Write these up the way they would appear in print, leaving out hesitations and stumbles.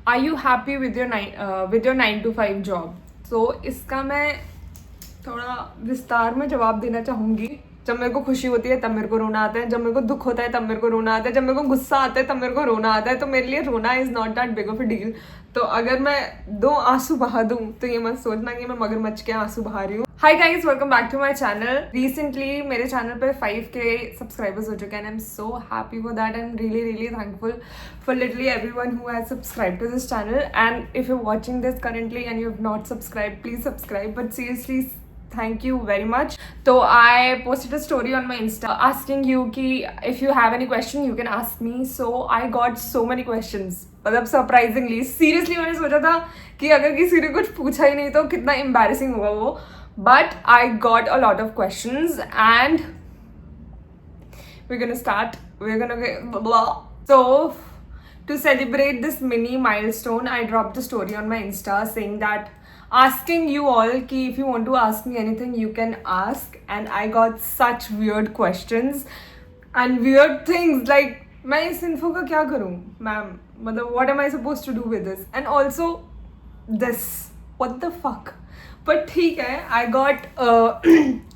Are you happy with your 9 to 5 job? So इसका मैं थोड़ा विस्तार में जवाब देना चाहूँगी। जब मेरे को खुशी होती है तब मेरे को रोना आता है, जब मेरे को दुख होता है तब मेरे को रोना आता है, जब मेरे को गुस्सा आता है तब मेरे को रोना आता है। तो मेरे लिए रोना is not that big of a deal. तो अगर मैं 2 आंसू बहा दूँ तो ये मत सोचना कि मैं मगरमच्छ के आंसू बहा रही हूँ। Hi guys, welcome back to my channel. Recently मेरे चैनल पे 5K सब्सक्राइबर्स हो चुके हैं। I am so happy for that. I am really thankful for literally everyone who has subscribe to this channel. And if you watching this currently and you have not subscribed, please subscribe. But seriously, thank you very much. So I posted a story on my Insta asking you कि if you have any question you can ask me. So I got so many questions. मतलब surprisingly, seriously मैंने सोचा था कि अगर किसी ने कुछ पूछा ही नहीं तो कितना embarrassing होगा वो. But I got a lot of questions and we're gonna start. We're gonna get blah. So to celebrate this mini milestone, I dropped the story on my Insta saying that asking you all ki if you want to ask me anything you can ask. And I got such weird questions and weird things like मैं इस info का क्या करूँ ma'am, मतलब what am I supposed to do with this? And also this, what the fuck? But ठीक है, I got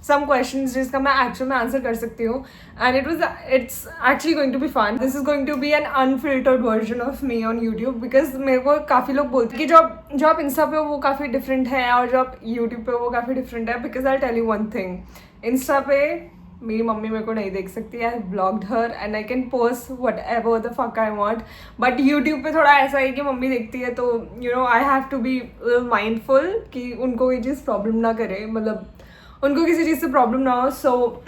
some questions जिसका मैं एक्चुअल में आंसर कर सकती हूँ and it's actually going to be fun. This is going to be an unfiltered version of me on YouTube because मेरे को काफ़ी लोग बोलते हैं कि जो आप इंस्टा पे हो वो काफ़ी डिफरेंट है और जो आप यूट्यूब पे हो वो काफ़ी डिफरेंट है. Because I tell you one thing, Insta पे मेरी मम्मी मेरे को नहीं देख सकती. I blocked her and I can post whatever the fuck I want. But YouTube पे थोड़ा ऐसा है कि मम्मी देखती है तो you know I have to be mindful कि उनको कोई चीज़ प्रॉब्लम ना करे, मतलब उनको किसी चीज़ से प्रॉब्लम ना हो. So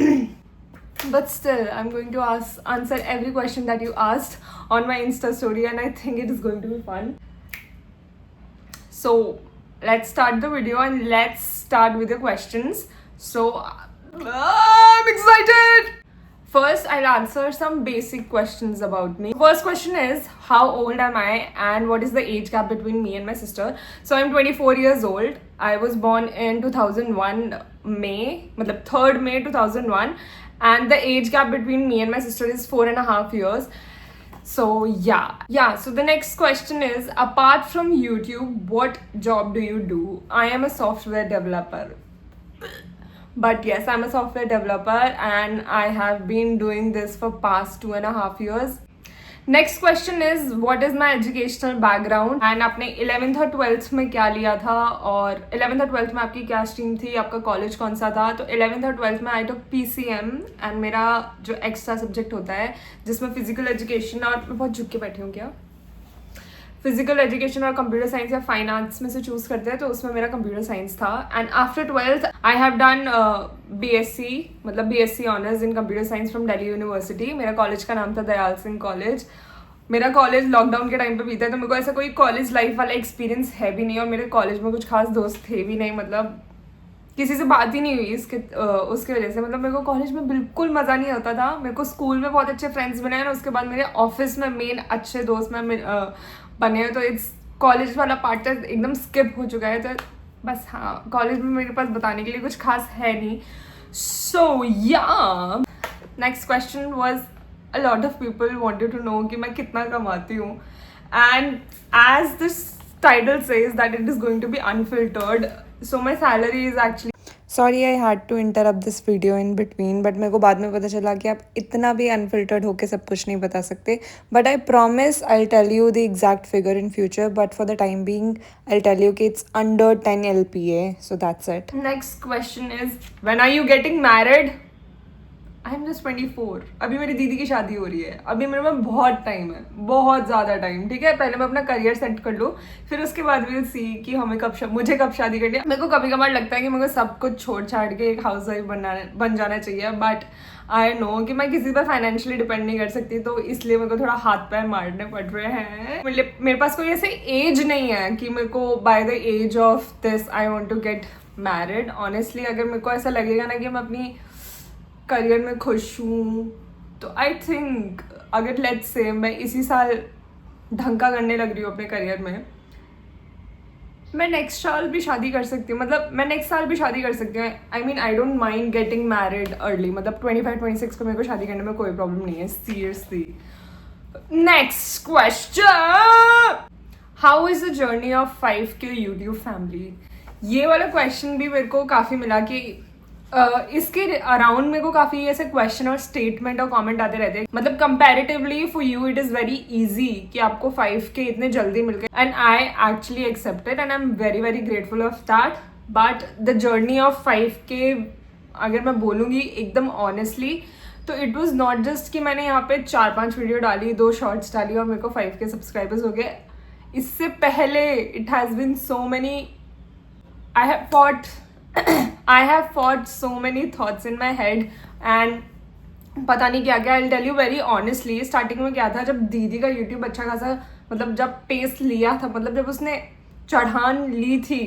but still I am going to answer every question that you asked on my Insta story and I think it is going to be fun. So let's start the video and let's start with the questions. So I'm excited. First, I'll answer some basic questions about me. First question is, how old am I and what is the age gap between me and my sister? So I'm 24 years old. I was born in 2001 May, मतलब 3rd May 2001, and the age gap between me and my sister is 4.5 years. So yeah. So the next question is, apart from YouTube, what job do you do? I am a software developer. But yes, I'm a software developer and I have been doing this for past 2.5 years. Next question is, what is my educational background and आपने 11th और 12th में क्या लिया था और 11th और 12th में आपकी क्या स्ट्रीम थी, आपका कॉलेज कौन सा था? तो 11th और 12th में आई टॉक PCM एंड मेरा जो एक्स्ट्रा सब्जेक्ट होता है जिसमें फिजिकल एजुकेशन और मैं बहुत झुक के बैठी हूँ क्या, फिजिकल एजुकेशन और कंप्यूटर साइंस या फाइनेंस में से चूज़ करते हैं तो उसमें मेरा कंप्यूटर साइंस था. And after 12th I have done BSc, मतलब BSc honours in computer science from Delhi university. मेरा कॉलेज का नाम था दयाल सिंह कॉलेज. मेरा कॉलेज लॉकडाउन के टाइम पे बीता है तो मेरे को ऐसा कोई कॉलेज लाइफ वाला एक्सपीरियंस है भी नहीं और मेरे कॉलेज में कुछ खास दोस्त थे भी नहीं, मतलब किसी से बात ही नहीं हुई उसके वजह से. मतलब मेरे को कॉलेज में बिल्कुल मज़ा नहीं आता था. मेरे को स्कूल में बहुत अच्छे फ्रेंड्स बने और उसके बाद मेरे ऑफिस में मेन अच्छे दोस्त में बने हैं. तो इट्स कॉलेज वाला पार्ट एकदम स्किप हो चुका है. तो बस हाँ, कॉलेज में मेरे पास बताने के लिए कुछ खास है नहीं. So yeah next question was, a lot of people wanted to know कि मैं कितना कमाती हूँ. And as this title says that it is going to be unfiltered, so my salary is actually, sorry I had to interrupt this video in between, but मेरे को बाद में पता चला कि आप इतना भी अनफिल्टर्ड होकर सब कुछ नहीं बता सकते. But I promise I tell you the exact figure in future, but for the time being I tell you कि it's under 10 LPA. So that's it. Next question is, when are you getting married? I am just 24. अभी मेरी दीदी की शादी हो रही है. अभी मेरे में बहुत टाइम है, बहुत ज़्यादा टाइम. ठीक है, पहले मैं अपना करियर सेट कर लूँ, फिर उसके बाद विल सी कि हमें मुझे कब शादी करनी है. मेरे को कभी कभार लगता है कि मेरे को सब कुछ छोड़ छाड़ के एक हाउस वाइफ बन जाना चाहिए. बट आई नो कि मैं किसी पर फाइनेंशियली डिपेंड नहीं कर सकती, तो इसलिए मेरे को थोड़ा हाथ पैर मारने पड़ रहे हैं. मेरे पास कोई ऐसे एज नहीं है कि मेरे को by the age of this I want to get married. Honestly अगर मेरे को ऐसा लगेगा ना कि मैं अपनी करियर में खुश हूँ तो आई थिंक, अगर लेट्स से मैं इसी साल ढंग का करने लग रही हूँ अपने करियर में, मैं नेक्स्ट साल भी शादी कर सकती हूँ. मतलब मैं नेक्स्ट साल भी शादी कर सकती हूँ. I mean I don't mind getting married early. मतलब 25-26 को मेरे को शादी करने में कोई प्रॉब्लम नहीं है, seriously. Next question, how is the journey of 5K YouTube family? ये वाला क्वेश्चन भी मेरे को काफ़ी मिला कि इसके अराउंड मेरे को काफ़ी ऐसे क्वेश्चन और स्टेटमेंट और कमेंट आते रहते हैं. मतलब comparatively for you it is very easy कि आपको 5K इतने जल्दी मिल गए, and I actually accepted and I am very very grateful of that. But the journey of 5K अगर मैं बोलूँगी एकदम ऑनेस्टली तो इट वॉज नॉट जस्ट कि मैंने यहाँ पे 4-5 वीडियो डाली, 2 शॉर्ट्स डाली और मेरे को 5K सब्सक्राइबर्स हो गए. इससे पहले it has been so many, I have fought so many thoughts in my head and पता नहीं क्या क्या. I'll tell you very honestly, starting में क्या था, जब दीदी का YouTube अच्छा खासा मतलब जब पेस लिया था, मतलब जब उसने चढ़ान ली थी,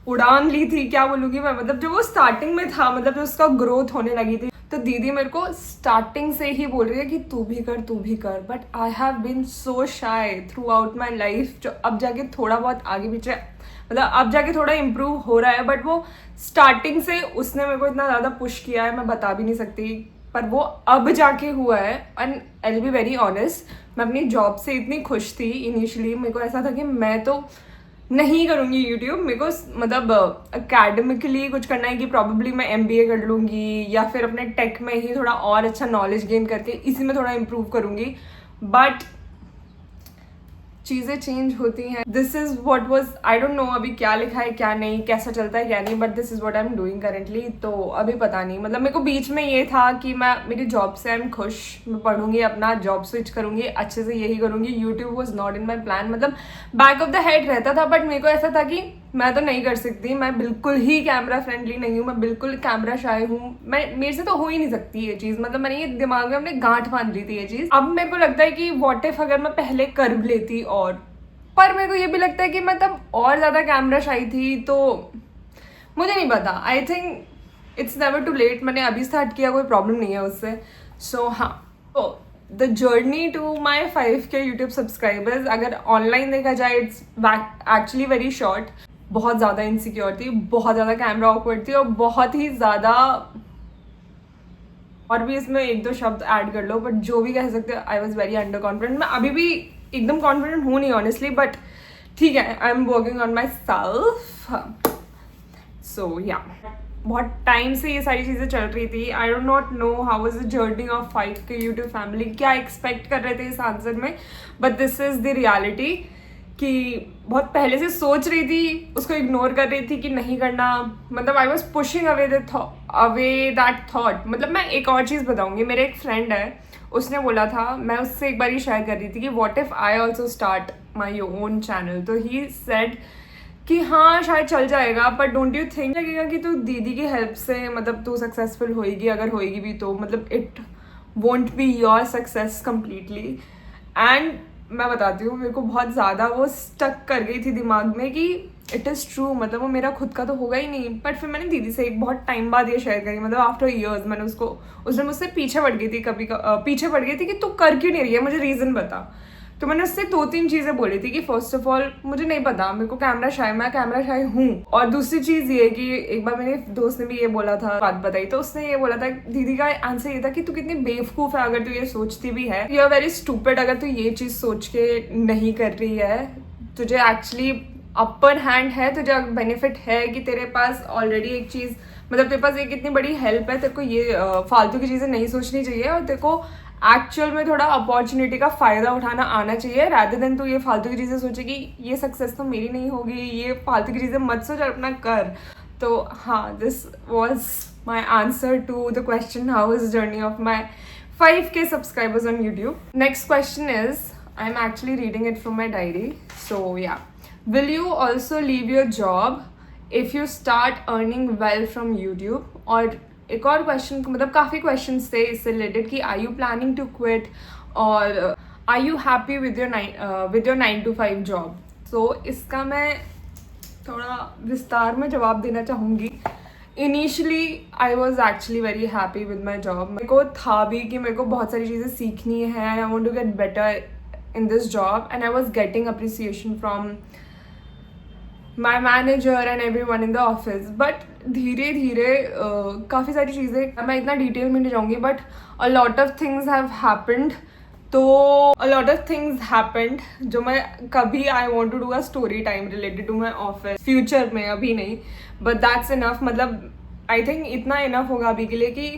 उड़ान ली थी, क्या बोलूँगी मैं, मतलब जब वो स्टार्टिंग में था, मतलब जब उसका ग्रोथ होने लगी थी, तो दीदी मेरे को स्टार्टिंग से ही बोल रही है कि तू भी कर. But I have been so shy throughout my life, जो अब जाके थोड़ा बहुत आगे पीछे मतलब अब जाके थोड़ा इम्प्रूव हो रहा है. बट वो स्टार्टिंग से उसने मेरे को इतना ज़्यादा पुश किया है, मैं बता भी नहीं सकती, पर वो अब जाके हुआ है. And I will be very honest, मैं अपनी जॉब से इतनी खुश थी इनिशियली. मेरे को ऐसा था कि मैं तो नहीं करूँगी यूट्यूब, मेरे को मतलब अकेडमिकली कुछ करना है कि प्रॉब्ली मैं MBA कर लूँगी या फिर अपने टेक में ही थोड़ा और अच्छा नॉलेज गेन करके इसी में थोड़ा इम्प्रूव करूँगी. बट चीज़ें चेंज होती हैं. This is what was, I don't no अभी क्या लिखा है क्या नहीं, कैसा चलता है क्या नहीं, but this is what I am doing currently. तो अभी पता नहीं, मतलब मेरे को बीच में ये था कि मैं मेरी जॉब से आई एम खुश, मैं पढ़ूंगी, अपना जॉब स्विच करूंगी, अच्छे से यही करूंगी. YouTube was not in my plan, मतलब बैक ऑफ द हेड रहता था, बट मेरे को ऐसा था कि मैं तो नहीं कर सकती, मैं बिल्कुल ही कैमरा फ्रेंडली नहीं हूँ, मैं बिल्कुल कैमरा शाय हूँ, मेरे से तो हो ही नहीं सकती ये चीज़. मतलब मैंने ये दिमाग में अपने गांठ बांध ली थी ये चीज़. अब मेरे को लगता है कि व्हाट इफ अगर मैं पहले कर लेती, और पर मेरे को ये भी लगता है कि मैं तब और ज़्यादा कैमरा शाई थी, तो मुझे नहीं पता. I think it's never too late. मैंने अभी स्टार्ट किया, कोई प्रॉब्लम नहीं है उससे. सो हाँ, तो the journey to my 5K YouTube subscribers अगर ऑनलाइन देखा जाए, इट्स एक्चुअली वेरी शॉर्ट. बहुत ज़्यादा इनसिक्योर थी, बहुत ज़्यादा कैमरा ऑकवर्ड थी, और बहुत ही ज़्यादा, और भी इसमें 1-2 शब्द ऐड कर लो, बट जो भी कह सकते हो, I was very under confident. मैं अभी भी एकदम कॉन्फिडेंट हूँ नहीं ऑनेस्टली, बट ठीक है, I am working on myself. So yeah, बहुत टाइम से ये सारी चीज़ें चल रही थी. I don't not know how was the journey of 5K YouTube family, क्या एक्सपेक्ट कर रहे थे इस आंसर में, but this is the reality. कि बहुत पहले से सोच रही थी, उसको इग्नोर कर रही थी कि नहीं करना. मतलब I was pushing away that thought. मतलब मैं एक और चीज़ बताऊंगी, मेरे एक फ्रेंड है, उसने बोला था, मैं उससे एक बार ही शेयर कर रही थी कि what if I also start my own channel. तो ही सेड कि हाँ शायद चल जाएगा, बट डोंट यू थिंक लगेगा कि तू दीदी की हेल्प से मतलब तू सक्सेसफुल होएगी, अगर होएगी भी तो मतलब it won't be your success completely. And मैं बताती हूँ, मेरे को बहुत ज़्यादा वो स्टक कर गई थी दिमाग में कि इट इज़ ट्रू, मतलब वो मेरा खुद का तो होगा ही नहीं. बट फिर मैंने दीदी से एक बहुत टाइम बाद ये शेयर करी, मतलब आफ्टर ईयर्स मैंने उसने मुझसे पीछे पड़ गई थी, पीछे पड़ गई थी कि तू कर क्यों नहीं रही है, मुझे रीज़न बता. तो मैंने उससे 2-3 चीज़ें बोली थी कि फर्स्ट ऑफ ऑल मुझे नहीं पता, मेरे को कैमरा शाय हूँ. और दूसरी चीज़ ये कि एक बार मेरे दोस्त ने भी ये बोला था, बात बताई, तो उसने ये बोला था, दीदी का आंसर ये था कि तू कितनी बेवकूफ़ है अगर तू ये सोचती भी है, यू आर वेरी स्टूपिड अगर तू ये चीज़ सोच के नहीं कर रही है. तुझे एक्चुअली अपर हैंड है, तुझे बेनिफिट है कि तेरे पास ऑलरेडी एक चीज़, मतलब तेरे पास एक इतनी बड़ी हेल्प है, तेरे को ये फालतू की चीज़ें नहीं सोचनी चाहिए, और तेरे को एक्चुअल में थोड़ा अपॉर्चुनिटी का फ़ायदा उठाना आना चाहिए, रादर देन तू ये फालतू की चीज़ें सोचे कि ये सक्सेस तो मेरी नहीं होगी, ये फालतू की चीज़ें मत सोच, अपना कर. तो हाँ, this was my answer to the question how is journey of my 5K subscribers on YouTube. Next question is, I am actually reading it from my diary. So yeah, will you also leave your job if you start earning well from YouTube? और एक और question, मतलब काफ़ी question थे इससे related कि are you planning to quit, और are you happy with your 9 to 5 job? So इसका मैं थोड़ा विस्तार में जवाब देना चाहूँगी. Initially I was actually very happy with my job. मेरे को था भी कि मेरे को बहुत सारी चीज़ें सीखनी है, I want to get better in this job, and I was getting appreciation from my manager and everyone in the office. But धीरे धीरे काफ़ी सारी चीज़ें, मैं इतना डिटेल में नहीं जाऊँगी, but a lot of things have happened. तो a lot of things happened जो मैं कभी I want to do a story time related to my office future में, अभी नहीं, but that's enough. मतलब I think इतना enough होगा अभी के लिए कि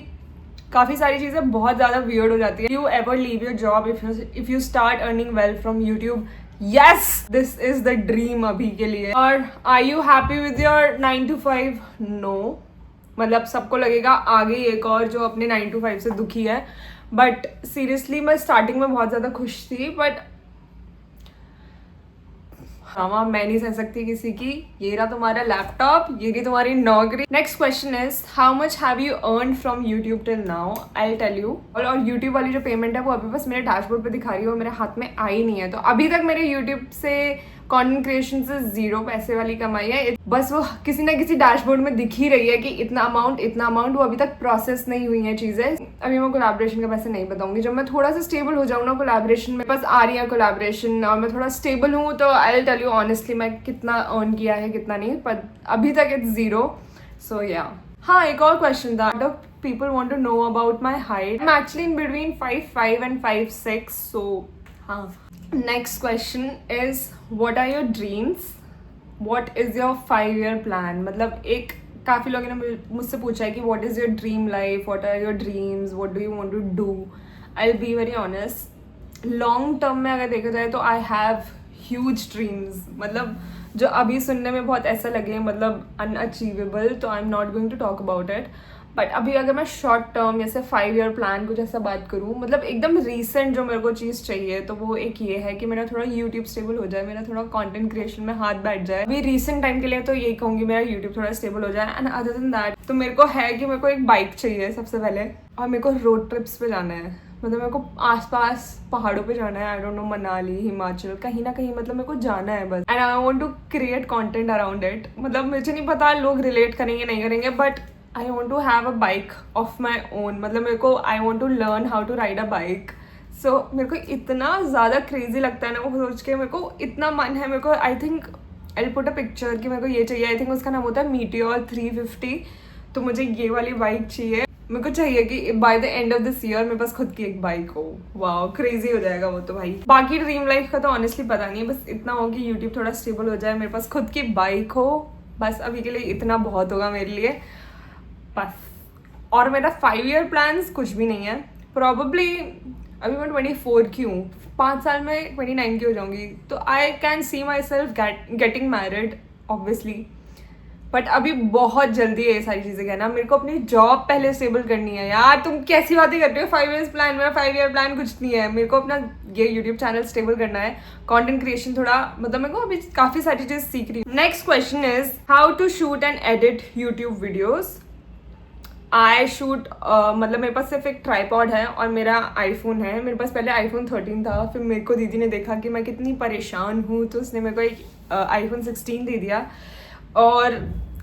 काफ़ी सारी चीज़ें बहुत ज़्यादा weird हो जाती है. You ever leave your job if you start earning well from YouTube? Yes, this is the dream अभी के लिए. और are you happy with your 9 to 5? No. मतलब सबको लगेगा आगे एक और जो अपने 9 to 5 से दुखी है, बट सीरियसली मैं स्टार्टिंग में बहुत ज़्यादा खुश थी, बट हाँ मैं नहीं सह सकती किसी की. ये रहा तुम्हारा लैपटॉप, ये रही तुम्हारी नौकरी. Next question is how much have you earn from YouTube till now. I tell you. और यूट्यूब वाली जो पेमेंट है वो अभी बस मेरे डैशबोर्ड पे दिखा रही है, वो मेरे हाथ में आई नहीं है. तो अभी तक मेरे यूट्यूब से कंटेंट क्रिएशन से 0 पैसे वाली कमाई है. बस वो किसी ना किसी डैशबोर्ड में दिख ही रही है कि इतना अमाउंट, वो अभी तक प्रोसेस नहीं हुई है चीज़ें. अभी मैं कोलैबोरेशन का पैसे नहीं बताऊंगी. जब मैं थोड़ा सा स्टेबल हो जाऊँ ना कोलैबोरेशन में, बस आ रही है कोलैबोरेशन और मैं थोड़ा स्टेबल हूँ, तो I will tell you honestly मैं कितना अर्न किया है कितना नहीं, पर अभी तक इट्स 0. सो या हाँ, एक और क्वेश्चन था. people want to know about my height. I'm actually in between 5'5" and 5'6", so हाँ. Next question is what are your dreams? What is your 5-year plan? मतलब एक काफ़ी लोगों ने मुझसे पूछा है कि what is your dream life? What are your dreams? What do you want to do? I'll be very honest. Long term में अगर देखा जाए तो I have huge dreams. मतलब जो अभी सुनने में बहुत ऐसा लगे मतलब unachievable, तो I'm not going to talk about it. But अभी अगर मैं शॉर्ट टर्म जैसे 5-year प्लान कुछ ऐसा बात करूँ, मतलब एकदम रीसेंट जो मेरे को चीज़ चाहिए, तो वो एक ये है कि मेरा थोड़ा यूट्यूब स्टेबल हो जाए, मेरा थोड़ा कंटेंट क्रिएशन में हाथ बैठ जाए. अभी रीसेंट टाइम के लिए तो यही कहूँगी मेरा यूट्यूब थोड़ा स्टेबल हो जाए. एंड अदर देन दैट तो मेरे को है कि मेरे को एक बाइक चाहिए सबसे पहले, और मेरे को रोड ट्रिप्स पे जाना है. मतलब मेरे को आसपास पहाड़ों पे जाना है. I don't know, Manali, Himachal, कहीं ना कहीं मतलब मेरे को जाना है बस. And I want to create content around it. मतलब मुझे नहीं पता लोग रिलेट करेंगे नहीं करेंगे, but I want to have a bike of my own. मतलब मेरे को I want to learn how to ride a bike. So मेरे को इतना ज़्यादा क्रेजी लगता है ना वो सोच के. मेरे को इतना मन है. मेरे को आई think I will put a picture कि मेरे को ये चाहिए. आई थिंक उसका नाम होता है मीटियोर 350. तो मुझे ये वाली बाइक चाहिए. मेरे को चाहिए कि by the end of this year मेरे पास खुद की एक बाइक हो. वाओ, क्रेजी हो जाएगा वो तो भाई. बाकी ड्रीम लाइफ का तो ऑनेस्टली पता नहीं है. बस इतना हो कि यूट्यूब थोड़ा स्टेबल हो जाए, मेरे पास खुद की बाइक हो. बस अभी के लिए इतना बहुत होगा मेरे लिए बस. और मेरा 5-year प्लान्स कुछ भी नहीं है. प्रॉबली अभी मैं 24 की हूँ, 5 साल में 29 की हो जाऊँगी. तो I can see my self getting married obviously. But अभी बहुत जल्दी है ये सारी चीज़ें कहना. मेरे को अपनी जॉब पहले स्टेबल करनी है. यार तुम कैसी बातें कर रहे हो? 5 years प्लान, मेरा 5-year प्लान कुछ नहीं है. मेरे को अपना ये यूट्यूब चैनल स्टेबल करना है. कंटेंट क्रिएशन थोड़ा मतलब मेरे को अभी काफ़ी सारी चीज़ सीख रही हूँ. Next question is how to shoot and edit YouTube videos. I shoot मतलब मेरे पास सिर्फ एक ट्राईपॉड है और मेरा आईफोन है. मेरे पास पहले iPhone 13 था. फिर मेरे को दीदी ने देखा कि मैं कितनी परेशान हूँ, तो उसने मेरे को एक iPhone 16 दे दिया. और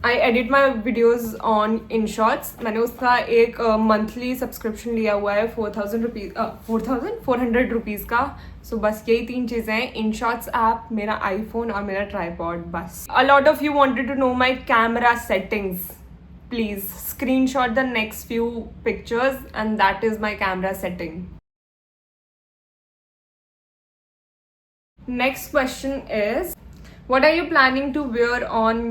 I edit my videos on InShots. मैंने उसका एक मंथली सब्सक्रिप्शन लिया हुआ है 4,400 रुपीज़ का. सो बस यही 3 चीज़ें हैं: InShots ऐप, मेरा आईफोन और मेरा ट्राईपॉड. बस. A lot of you wanted to know my camera settings. Please screenshot the next few pictures and that is my camera setting. Next question is what are you planning to wear on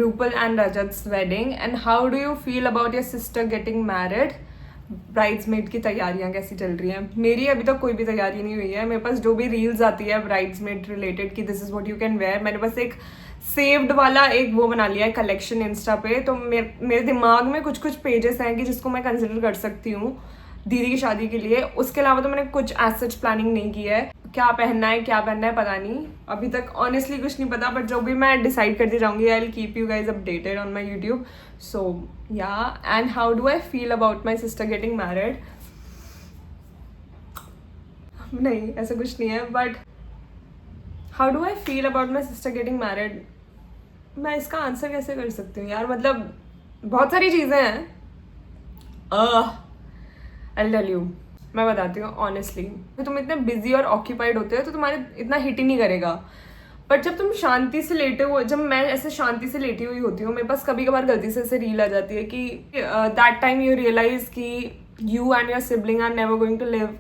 Rupal and Rajat's wedding and how do you feel about your sister getting married? Bridesmaid की तैयारियां कैसी चल रही हैं? मेरी अभी तक कोई भी तैयारी नहीं हुई है. मेरे पास जो भी रील्स आती है ब्राइड्समेड रिलेटेड कि this is what you can wear, मैंने बस एक सेव्ड वाला एक वो बना लिया है कलेक्शन इंस्टा पे. तो मेरे दिमाग में कुछ कुछ पेजेस हैं कि जिसको मैं कंसिडर कर सकती हूँ दीदी की शादी के लिए. उसके अलावा तो मैंने कुछ एज सच प्लानिंग नहीं की है. क्या पहनना है पता नहीं अभी तक ऑनेस्टली कुछ नहीं पता. बट जो भी मैं डिसाइड करती जाऊँगी I will keep you guys updated on my YouTube. So yeah and how do I feel about my sister getting married. नहीं ऐसा कुछ नहीं है. But how do I feel about my sister getting married, मैं इसका answer कैसे कर सकती हूँ यार. मतलब बहुत सारी चीज़ें हैं. I'll tell you, मैं बताती हूँ ऑनेस्टली. तुम इतने बिजी और ऑक्यूपाइड होते हो तो तुम्हारे इतना हिट ही नहीं करेगा. बट जब तुम शांति से लेटे हो, जब मैं ऐसे शांति से लेटी हुई होती हूँ, मेरे पास कभी कभार गलती से ऐसे रील आ जाती है कि दैट टाइम यू रियलाइज कि you and your sibling are never going to live.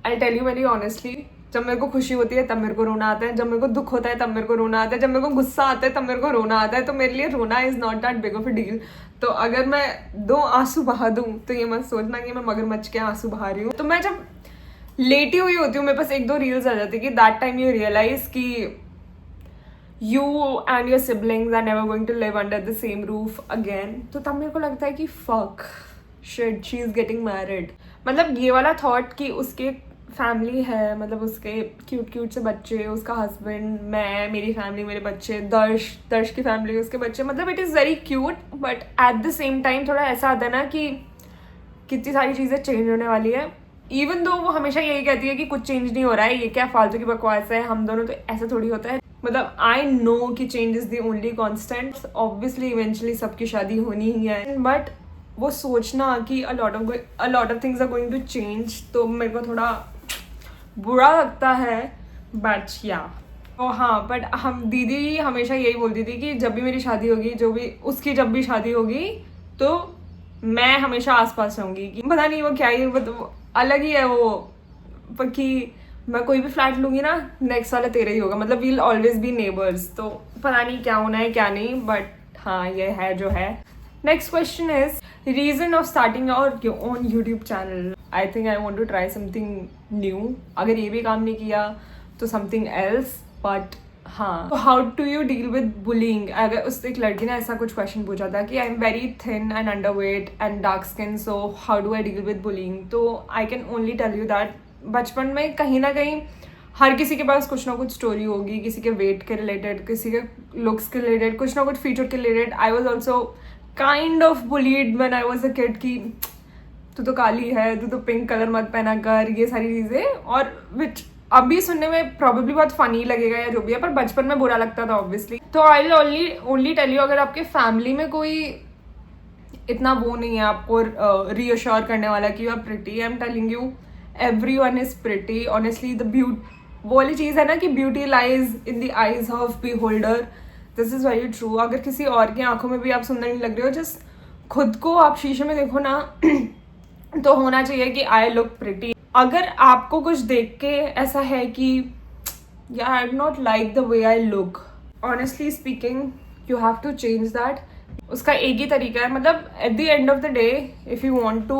I tell you very honestly, जब मेरे को खुशी होती है तब मेरे को रोना आता है, जब मेरे को दुख होता है तब मेरे को रोना आता है, जब मेरे को गुस्सा आता है तब मेरे को रोना आता है। तो मेरे लिए रोना is not that big of a deal. तो अगर मैं 2 आंसू बहा दूँ तो ये मत सोचना कि मैं मगरमच्छ के आंसू बहा रही हूँ। तो मैं जब लेटी हुई होती हूँ, मेरे पास 1-2 रील्स आ जाती है कि दैट टाइम यू रियलाइज कि you and your siblings are never going to live under the same roof again। तो तब मेरे को लगता है कि fuck shit she is getting married। मतलब ये वाला थॉट कि उसके फैमिली है, मतलब उसके क्यूट क्यूट से बच्चे, उसका हस्बैंड, मैं, मेरी फैमिली, मेरे बच्चे, दर्श की फैमिली, उसके बच्चे, मतलब it is very cute. But at the same time थोड़ा ऐसा आता है ना कि कितनी सारी चीज़ें चेंज होने वाली है। इवन दो वो हमेशा यही कहती है कि कुछ चेंज नहीं हो रहा है, ये क्या फालतू की बकवास है, हम दोनों तो ऐसा थोड़ी होता है। मतलब आई नो कि change is the only constant. Obviously eventually सबकी शादी होनी ही है, बट वो सोचना कि a lot of things are going to change, तो मेरे को थोड़ा बुरा लगता है। बट या तो हाँ, बट हम दीदी हमेशा यही बोलती थी कि जब भी मेरी शादी होगी, उसकी जब भी शादी होगी तो मैं हमेशा आसपास रहूँगी। कि पता नहीं वो क्या ही, वो अलग ही है वो, पर कि मैं कोई भी फ्लैट लूँगी ना, नेक्स्ट वाला तेरा ही होगा, मतलब वील ऑलवेज बी नेबर्स। तो पता नहीं क्या होना है क्या नहीं, बट हाँ ये है जो है। Next question is reason of starting your own YouTube channel. I think I want to try something new. अगर ये भी काम नहीं किया तो समथिंग एल्स। बट हाँ, how do you deal with bullying. अगर उस एक लड़की ने ऐसा कुछ क्वेश्चन पूछा था कि I am very thin and underweight and dark skin, so how do I deal with bullying. तो I can only tell you that बचपन में कहीं ना कहीं हर किसी के पास कुछ ना कुछ स्टोरी होगी, किसी के वेट के रिलेटेड, किसी के लुक्स के रिलेटेड, कुछ ना कुछ फीचर के related. I was also kind of bullied when I was a kid कि तू तो काली है, तू तो पिंक कलर मत पहना कर, ये सारी चीज़ें। और विच अभी सुनने में प्रॉब्ली बहुत फनी लगेगा या जो भी है, पर बचपन में बुरा लगता था ऑब्वियसली। तो I will only tell you, अगर आपके फैमिली में कोई इतना वो नहीं है आपको रीअश्योर करने वाला कि you are pretty, I am telling you everyone is pretty honestly। वो वाली चीज़ है ना कि beauty lies in the eyes of beholder। This is very true. अगर किसी और की आंखों में भी आप सुंदर नहीं लग रहे हो, जस्ट खुद को आप शीशे में देखो ना तो होना चाहिए कि आई लुक प्रिटी। अगर आपको कुछ देख के ऐसा है कि yeah I do not like the way I look, honestly speaking you have to change that. उसका एक ही तरीका है, मतलब at the end of the day if you want to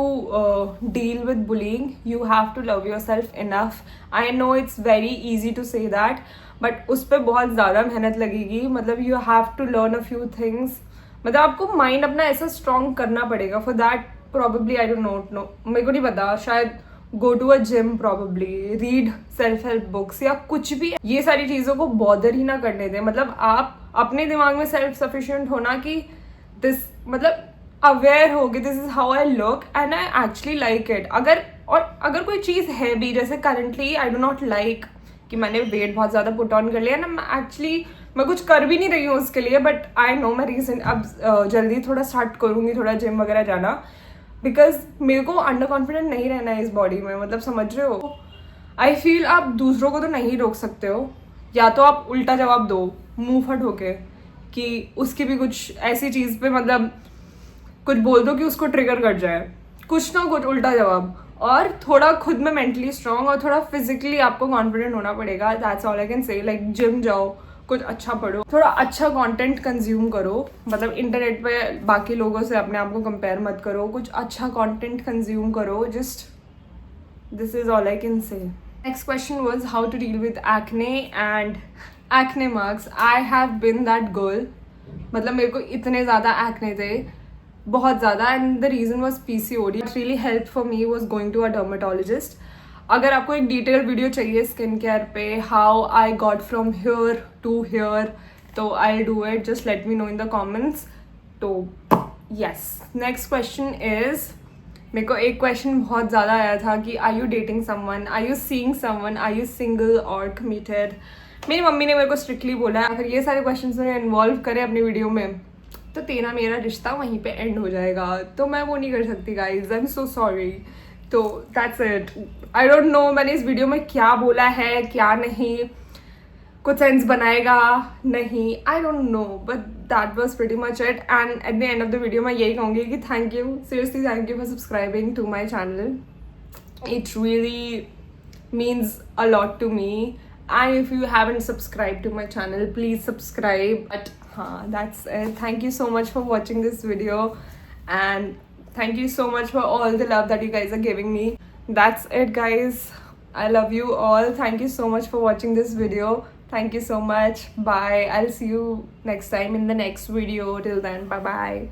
deal with bullying you have to love yourself enough. I know it's very easy to say that, but उस पर बहुत ज़्यादा मेहनत लगेगी। मतलब you have to learn a few things, मतलब आपको mind अपना ऐसा स्ट्रॉन्ग करना पड़ेगा। For that probably I don't know, मेरे को नहीं पता, शायद go to a gym, probably read self help books या कुछ भी। ये सारी चीज़ों को बॉदर ही ना करने दें। मतलब आप अपने दिमाग में सेल्फ सफिशिएंट होना कि दिस, मतलब अवेयर हो गए this is how I look and I actually like it. अगर कोई चीज़ है भी, जैसे currently I do not like कि मैंने वेट बहुत ज़्यादा पुट ऑन कर लिया ना, मैं कुछ कर भी नहीं रही हूँ उसके लिए, बट आई नो मैं रीसेंट अब जल्दी थोड़ा स्टार्ट करूँगी थोड़ा जिम वगैरह जाना, बिकॉज मेरे को अंडर कॉन्फिडेंट नहीं रहना है इस बॉडी में। मतलब समझ रहे हो, आई फील आप दूसरों को तो नहीं रोक सकते हो, या तो आप उल्टा जवाब दो मुंह फट होके कि उसकी भी कुछ ऐसी चीज़ पे मतलब कुछ बोल दो कि उसको ट्रिगर कर जाए, कुछ ना कुछ उल्टा जवाब। और थोड़ा खुद में मेंटली स्ट्रांग और थोड़ा फिजिकली आपको कॉन्फिडेंट होना पड़ेगा। दैट्स ऑल आई कैन से। लाइक जिम जाओ, कुछ अच्छा पढ़ो, थोड़ा अच्छा कंटेंट कंज्यूम करो। मतलब इंटरनेट पे बाकी लोगों से अपने आप को कंपेयर मत करो, कुछ अच्छा कंटेंट कंज्यूम करो। Just this is all I can say. Next question was how to deal with acne and acne marks. I have been that girl. मतलब मेरे को इतने ज़्यादा एक्ने थे, बहुत ज़्यादा, and the reason was PCOD। Really help for me was going to a dermatologist. अगर आपको एक डिटेल वीडियो चाहिए स्किन केयर पे, how I got from here to here, तो आई do it, just let me know in the comments. तो yes, next question is, मेरे को एक क्वेश्चन बहुत ज़्यादा आया था कि are you dating someone, are you seeing someone, are you single और कमिटेड। मेरी मम्मी ने मेरे को स्ट्रिक्टली बोला है अगर ये सारे क्वेश्चन में इन्वॉल्व करें अपनी वीडियो में तो तेरा मेरा रिश्ता वहीं पे एंड हो जाएगा। तो मैं वो नहीं कर सकती guys, I am so sorry. तो that's it. I don't know मैंने इस वीडियो में क्या बोला है क्या नहीं, कुछ सेंस बनाएगा नहीं, I don't know, but that was pretty much it. And at the end of the video मैं यही कहूँगी कि thank you, seriously thank you for subscribing to my channel. It really means a lot to me. And if you haven't subscribed to my channel, please subscribe. But that's it. Thank you so much for watching this video, and thank you so much for all the love that you guys are giving me. That's it, guys. I love you all. Thank you so much for watching this video. Thank you so much. Bye. I'll see you next time in the next video. Till then, bye bye.